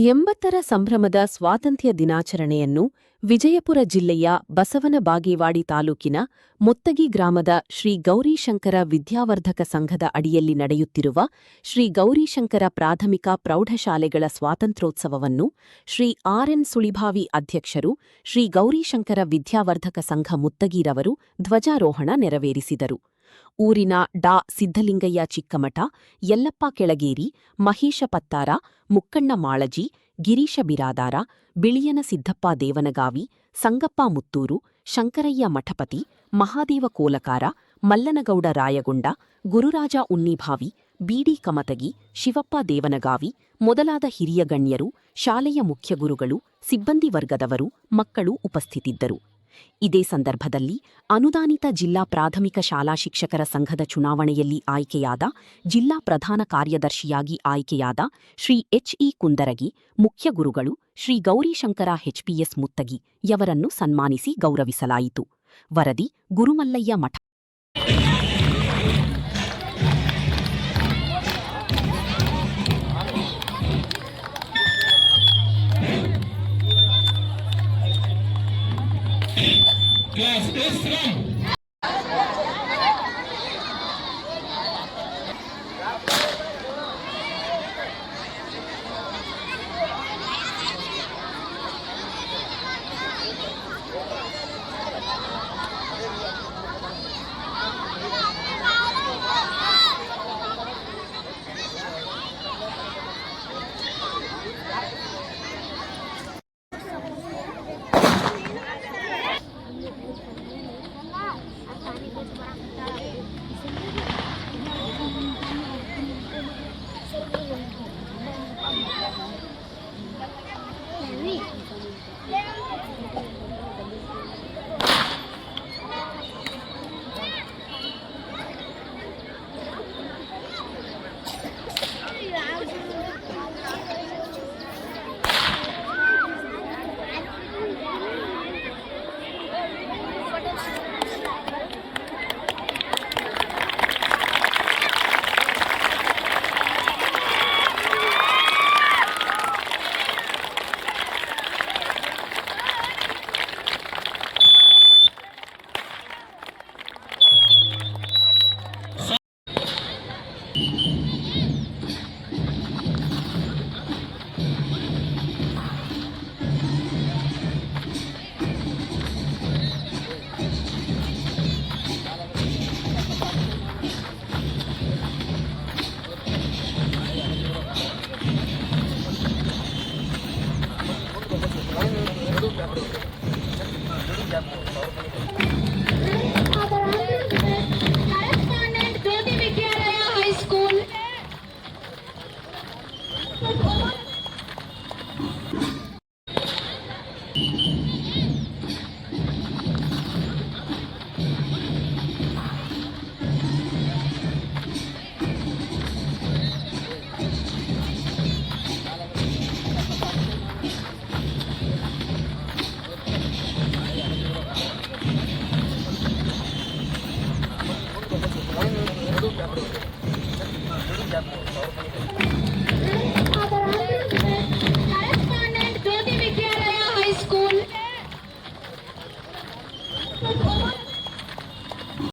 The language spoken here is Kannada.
ಎಂಬತ್ತರ ಸಂಭ್ರಮದ ಸ್ವಾತಂತ್ರ್ಯ ದಿನಾಚರಣೆಯನ್ನು ವಿಜಯಪುರ ಜಿಲ್ಲೆಯ ಬಸವನ ಬಾಗೇವಾಡಿ ತಾಲೂಕಿನ ಮುತ್ತಗಿ ಗ್ರಾಮದ ಶ್ರೀ ಗೌರೀಶಂಕರ ವಿದ್ಯಾವರ್ಧಕ ಸಂಘದ ಅಡಿಯಲ್ಲಿ ನಡೆಯುತ್ತಿರುವ ಶ್ರೀ ಗೌರೀಶಂಕರ ಪ್ರಾಥಮಿಕ ಪ್ರೌಢಶಾಲೆಗಳ ಸ್ವಾತಂತ್ರ್ಯೋತ್ಸವವನ್ನು ಶ್ರೀ ಆರ್.ಎನ್. ಸುಳಿಭಾವಿ ಅಧ್ಯಕ್ಷರು ಶ್ರೀ ಗೌರೀಶಂಕರ ವಿದ್ಯಾವರ್ಧಕ ಸಂಘ ಮುತ್ತಗಿರವರು ಧ್ವಜಾರೋಹಣ ನೆರವೇರಿಸಿದರು. ಊರಿನ ಡಾ ಸಿದ್ದಲಿಂಗಯ್ಯ ಚಿಕ್ಕಮಠ, ಯಲ್ಲಪ್ಪ ಕೆಳಗೇರಿ, ಮಹೇಶ ಪತ್ತಾರ, ಮುಕ್ಕಣ್ಣ ಮಾಳಜಿ, ಗಿರೀಶ ಬಿರಾದಾರ, ಬಿಳಿಯನ ಸಿದ್ದಪ್ಪ ದೇವನಗಾವಿ, ಸಂಗಪ್ಪ ಮುತ್ತೂರು, ಶಂಕರಯ್ಯ ಮಠಪತಿ, ಮಹಾದೇವ ಕೋಲಕಾರ, ಮಲ್ಲನಗೌಡ ರಾಯಗೊಂಡ, ಗುರುರಾಜ ಉನ್ನಿಭಾವಿ, ಬಿಡಿ ಕಮತಗಿ, ಶಿವಪ್ಪ ದೇವನಗಾವಿ ಮೊದಲಾದ ಹಿರಿಯ ಗಣ್ಯರು, ಶಾಲೆಯ ಮುಖ್ಯ ಗುರುಗಳು, ಸಿಬ್ಬಂದಿ ವರ್ಗದವರು, ಮಕ್ಕಳು ಉಪಸ್ಥಿತಿದ್ದರು. ಇದೇ ಸಂದರ್ಭದಲ್ಲಿ ಅನುದಾನಿತ ಜಿಲ್ಲಾ ಪ್ರಾಥಮಿಕ ಶಾಲಾ ಶಿಕ್ಷಕರ ಸಂಘದ ಚುನಾವಣೆಯಲ್ಲಿ ಆಯ್ಕೆಯಾದ ಜಿಲ್ಲಾ ಪ್ರಧಾನ ಕಾರ್ಯದರ್ಶಿಯಾಗಿ ಆಯ್ಕೆಯಾದ ಶ್ರೀ ಎಚ್.ಇ. ಕುಂದರಗಿ, ಮುಖ್ಯ ಗುರುಗಳು ಶ್ರೀ ಗೌರೀಶಂಕರ ಎಚ್.ಪಿ.ಎಸ್. ಮುತ್ತಗಿ ಯವರನ್ನು ಸನ್ಮಾನಿಸಿ ಗೌರವಿಸಲಾಯಿತು. ವರದಿ ಗುರುಮಲ್ಲಯ್ಯ ಮಠ. Class is strong.